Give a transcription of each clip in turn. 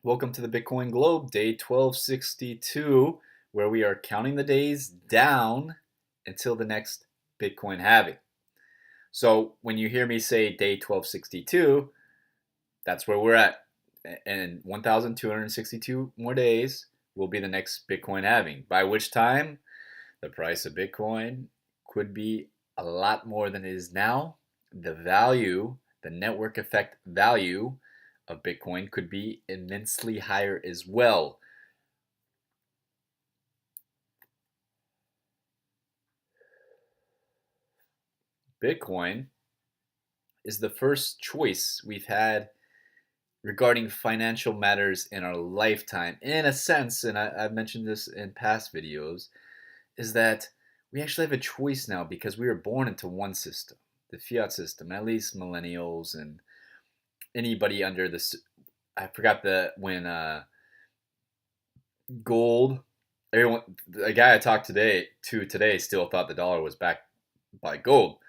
Welcome to the Bitcoin Globe, day 1262, where we are counting the days down until the next Bitcoin halving. So when you hear me say day 1262, that's where we're at. And 1,262 more days will be the next Bitcoin halving, by which time the price of Bitcoin could be a lot more than it is now. The value, the network effect value of Bitcoin could be immensely higher as well. Bitcoin is the first choice we've had regarding financial matters in our lifetime. In a sense, and I've mentioned this in past videos, is that we actually have a choice now because we were born into one system, the fiat system. At least millennials and anybody under this, I forgot when gold. Everyone, a guy I talked today still thought the dollar was backed by gold,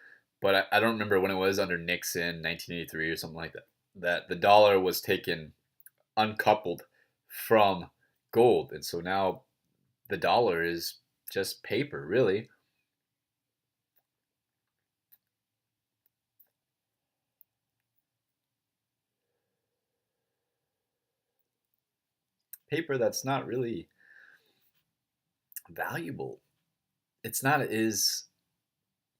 but I don't remember when it was under Nixon, 1983 or something like that. That the dollar was taken uncoupled from gold, and so now the dollar is just paper, really. Paper that's not really valuable. It's not as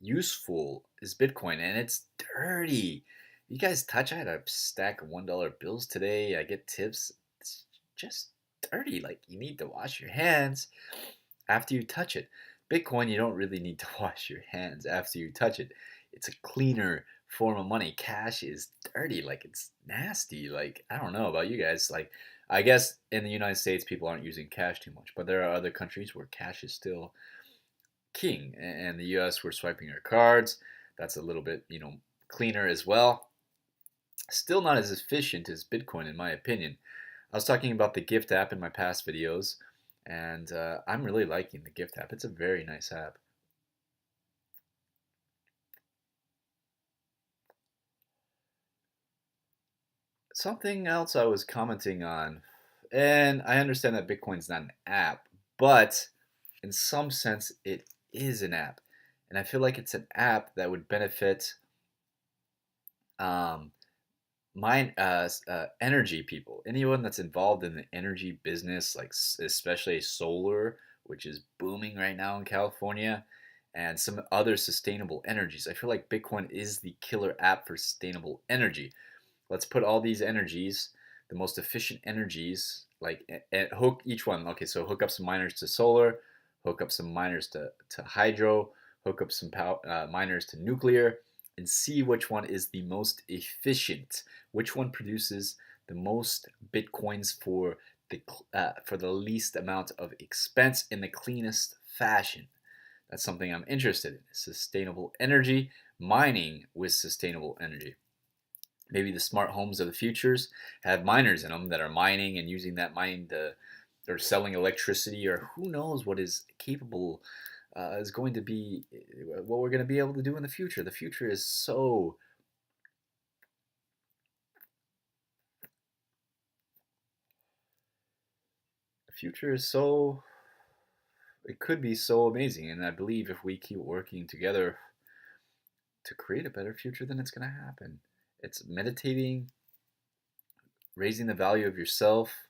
useful as Bitcoin, and it's dirty. You guys touch? I had a stack of $1 bills today. I get tips. It's just dirty. Like, you need to wash your hands after you touch it. Bitcoin, you don't really need to wash your hands after you touch it. It's a cleaner form of money. Cash is dirty. Like, it's nasty. Like, I don't know about you guys. Like, I guess in the United States, people aren't using cash too much, but there are other countries where cash is still king. And the US, we're swiping our cards. That's a little bit, cleaner as well. Still not as efficient as Bitcoin, in my opinion. I was talking about the Gift app in my past videos, and I'm really liking the Gift app. It's a very nice app. Something else I was commenting on, and I understand that Bitcoin's not an app, but in some sense, it is an app. And I feel like it's an app that would benefit um, energy people, anyone that's involved in the energy business, like especially solar, which is booming right now in California, and some other sustainable energies. I feel like Bitcoin is the killer app for sustainable energy. Let's put all these energies, the most efficient energies, like and hook each one. Okay, so hook up some miners to solar, hook up some miners to hydro, hook up some miners to nuclear, and see which one is the most efficient, which one produces the most bitcoins for the least amount of expense in the cleanest fashion. That's something I'm interested in. Sustainable energy, mining with sustainable energy. Maybe the smart homes of the futures have miners in them that are mining and using that mine to, or selling electricity, or who knows what is capable is going to be, what we're going to be able to do in the future. The future is so the future is so it could be so amazing, and I believe if we keep working together to create a better future, then it's going to happen. It's meditating, raising the value of yourself,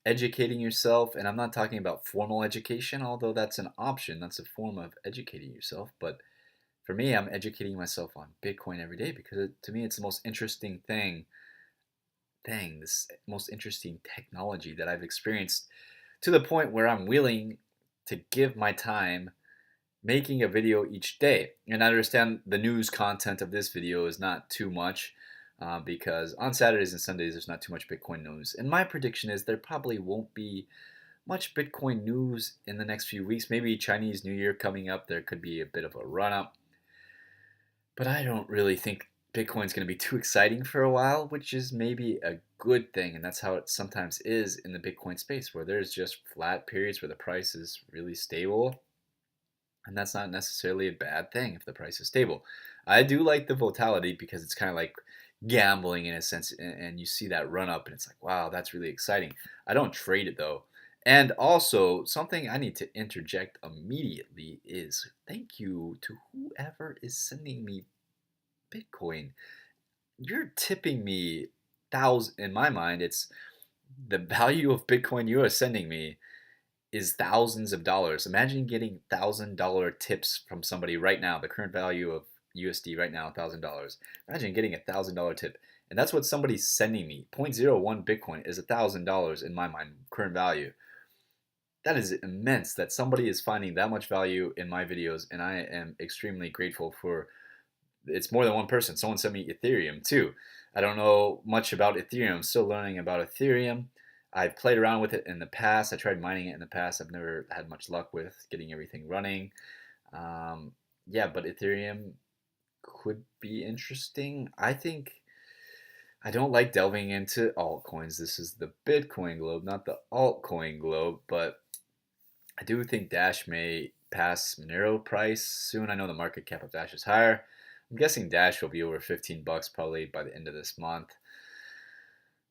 educating yourself. And I'm not talking about formal education, although that's an option. That's a form of educating yourself. But for me, I'm educating myself on Bitcoin every day because to me, it's the most interesting this most interesting technology that I've experienced, to the point where I'm willing to give my time making a video each day. And I understand the news content of this video is not too much, because on Saturdays and Sundays there's not too much Bitcoin news. And my prediction is there probably won't be much Bitcoin news in the next few weeks. Maybe Chinese New Year coming up, there could be a bit of a run up. But I don't really think Bitcoin's going to be too exciting for a while, which is maybe a good thing. And that's how it sometimes is in the Bitcoin space, where there's just flat periods where the price is really stable. And that's not necessarily a bad thing if the price is stable. I do like the volatility because it's kind of like gambling in a sense, and you see that run up, and it's like, wow, that's really exciting. I don't trade it though. And also, something I need to interject immediately is thank you to whoever is sending me Bitcoin. You're tipping me thousands. In my mind, it's the value of Bitcoin you are sending me is thousands of dollars. Imagine getting $1,000 tips from somebody right now. The current value of USD right now, $1,000. Imagine getting $1,000 tip, and that's what somebody's sending me. Zero point zero 0.01 Bitcoin is $1,000 in my mind, current value. That is immense. That somebody is finding that much value in my videos, and I am extremely grateful for. It's more than one person. Someone sent me Ethereum too. I don't know much about Ethereum. I'm still learning about Ethereum. I've played around with it in the past. I tried mining it in the past. I've never had much luck with getting everything running. Um, yeah, but Ethereum could be interesting. I think I don't like delving into altcoins. This is the Bitcoin globe, not the altcoin globe, but I do think Dash may pass Monero price soon. I know the market cap of Dash is higher. I'm guessing Dash will be over $15 probably by the end of this month.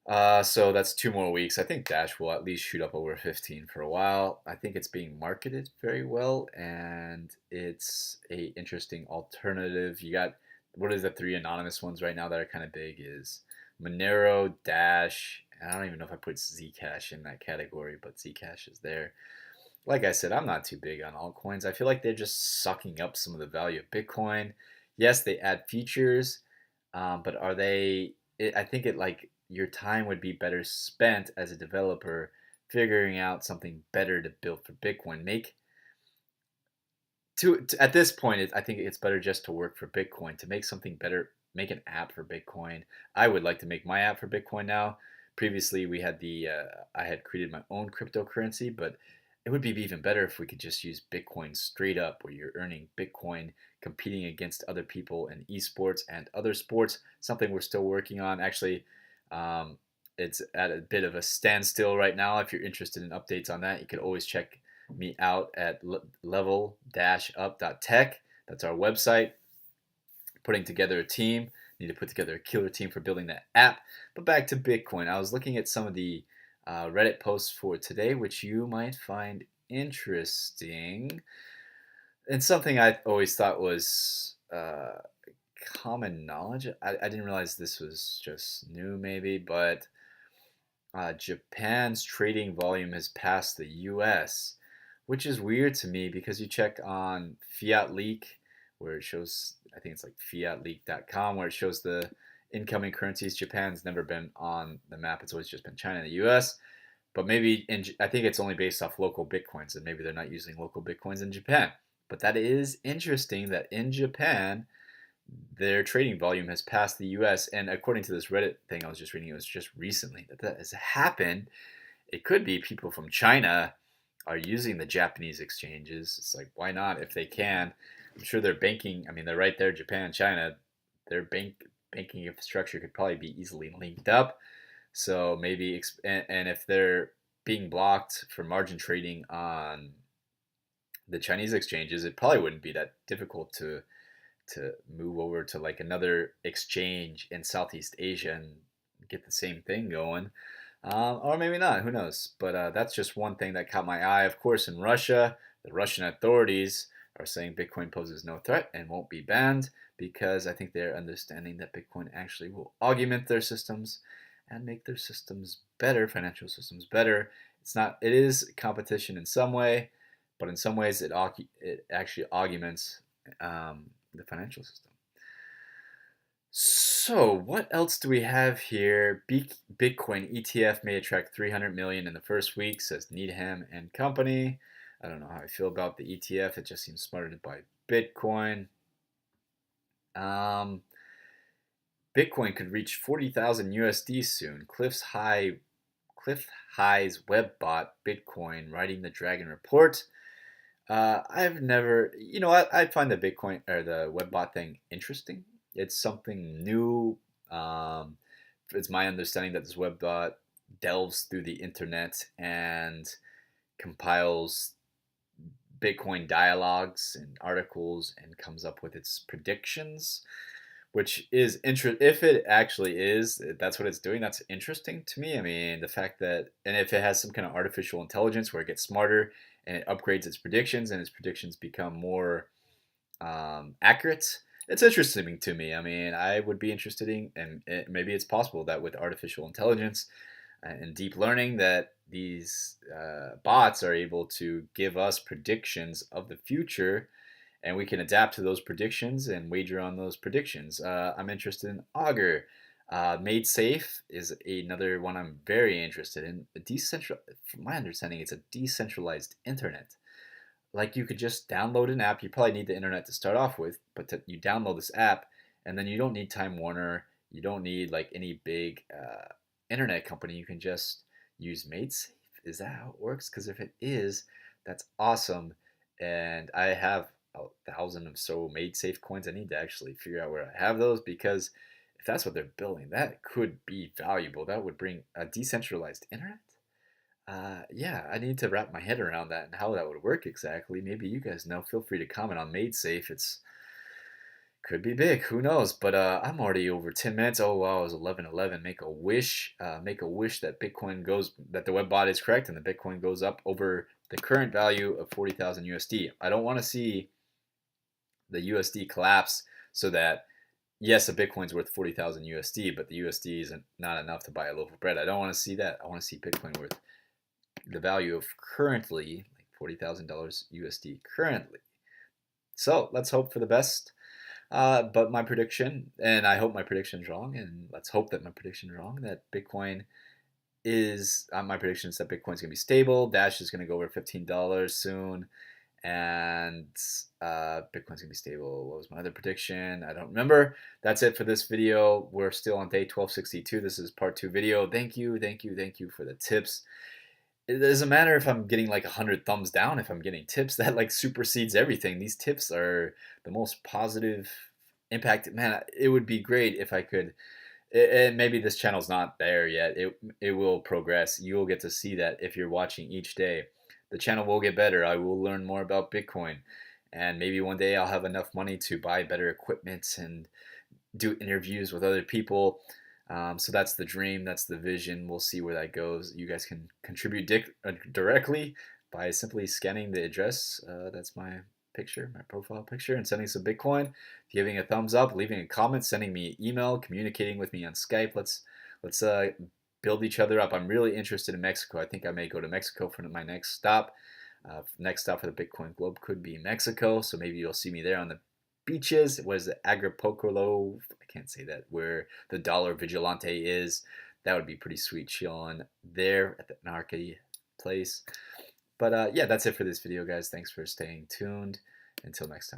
So that's 2 more weeks. I think Dash will at least shoot up over 15 for a while. I think it's being marketed very well, and it's a interesting alternative. You got what is the three anonymous ones right now that are kind of big is Monero, Dash, and I don't even know if I put Zcash in that category, but Zcash is there. Like I said, I'm not too big on altcoins. I feel like they're just sucking up some of the value of Bitcoin. Yes, they add features, but are they? I think it like your time would be better spent as a developer figuring out something better to build for Bitcoin. Make at this point, I think it's better just to work for Bitcoin to make something better. Make an app for Bitcoin. I would like to make my app for Bitcoin now. Previously, we had I had created my own cryptocurrency, but it would be even better if we could just use Bitcoin straight up, where you're earning Bitcoin, competing against other people in esports and other sports. Something we're still working on. Actually, um, it's at a bit of a standstill right now. If you're interested in updates on that, you could always check me out at level-up.tech. That's our website. Putting together a team. Need to put together a killer team for building that app. But back to Bitcoin. I was looking at some of the Reddit posts for today, which you might find interesting. And something I always thought was common knowledge. I didn't realize this was just new, maybe, but Japan's trading volume has passed the US, which is weird to me because you check on Fiat Leak, where it shows, I think it's like fiatleak.com, where it shows the incoming currencies. Japan's never been on the map. It's always just been China and the US. But maybe I think it's only based off local Bitcoins, and maybe they're not using local Bitcoins in Japan. But that is interesting that in Japan, their trading volume has passed the US. And according to this Reddit thing I was just reading, it was just recently that has happened. It could be people from China are using the Japanese exchanges. It's like, why not if they can? I'm sure their banking, I mean, they're right there, Japan, China, their banking infrastructure could probably be easily linked up. So maybe, and if they're being blocked for margin trading on the Chinese exchanges, it probably wouldn't be that difficult to move over to like another exchange in Southeast Asia and get the same thing going. Or maybe not, who knows? But that's just one thing that caught my eye. Of course, in Russia, the Russian authorities are saying Bitcoin poses no threat and won't be banned because I think they're understanding that Bitcoin actually will augment their systems and make their systems better, financial systems better. It is competition in some way, but in some ways it actually augments the financial system. So, what else do we have here? Bitcoin ETF may attract 300 million in the first week, says Needham and Company. I don't know how I feel about the ETF. It just seems smarter to buy Bitcoin. Bitcoin could reach 40,000 USD soon. Cliff High's web bot Bitcoin writing the Dragon report. I've never, I find the Bitcoin or the web bot thing interesting. It's something new. It's my understanding that this web bot delves through the internet and compiles Bitcoin dialogues and articles and comes up with its predictions, which is if it actually is, that's what it's doing, that's interesting to me. I mean, the fact that, and if it has some kind of artificial intelligence where it gets smarter and it upgrades its predictions and its predictions become more accurate, it's interesting to me. I mean, I would be interested in, and maybe it's possible that with artificial intelligence and deep learning, that these bots are able to give us predictions of the future, and we can adapt to those predictions and wager on those predictions. I'm interested in Augur. Made Safe is another one I'm very interested in. From my understanding, it's a decentralized internet. Like you could just download an app. You probably need the internet to start off with, but you download this app, and then you don't need Time Warner. You don't need like any big internet company. You can just use MadeSafe. Is that how it works? Because if it is, that's awesome. And I have 1,000 or so MadeSafe coins. I need to actually figure out where I have those, because if that's what they're building, that could be valuable. That would bring a decentralized internet. Yeah, I need to wrap my head around that and how that would work exactly. Maybe you guys know. Feel free to comment on MadeSafe. It's could be big. Who knows? But I'm already over 10 minutes. Oh wow, it was 11:11. Make a wish. Make a wish that Bitcoin goes, that the web bot is correct and the Bitcoin goes up over the current value of 40,000 USD. I don't want to see the USD collapse so that, yes, a Bitcoin's worth 40,000 USD, but the USD isn't not enough to buy a loaf of bread. I don't want to see that. I want to see Bitcoin worth the value of currently like $40,000 USD currently. So let's hope for the best. But my prediction, and I hope my prediction is wrong, and let's hope that my prediction is wrong, that Bitcoin is, my prediction is that Bitcoin's going to be stable. Dash is going to go over $15 soon, and Bitcoin's going to be stable. What was my other prediction? I don't remember. That's it for this video. We're still on day 1262. This is part 2 video. Thank you for the tips. It doesn't matter if I'm getting like 100 thumbs down. If I'm getting tips, that like supersedes everything. These tips are the most positive impact. Man, it would be great if I could. And maybe this channel's not there yet. It will progress. You will get to see that if you're watching each day. The channel will get better. I will learn more about Bitcoin, and maybe one day I'll have enough money to buy better equipment and do interviews with other people. So that's the dream, that's the vision. We'll see where that goes. You guys can contribute directly by simply scanning the address. That's my picture, my profile picture, and sending some Bitcoin, giving a thumbs up, leaving a comment, sending me an email, communicating with me on Skype. Let's build each other up. I'm really interested in Mexico. I think I may go to Mexico for my next stop. Next stop for the Bitcoin Globe could be Mexico, so maybe you'll see me there on the beaches. Was it Agrapocolo? I can't say that. Where the Dollar Vigilante is. That would be pretty sweet, chilling there at the Anarchy place. But yeah, that's it for this video, guys. Thanks for staying tuned. Until next time.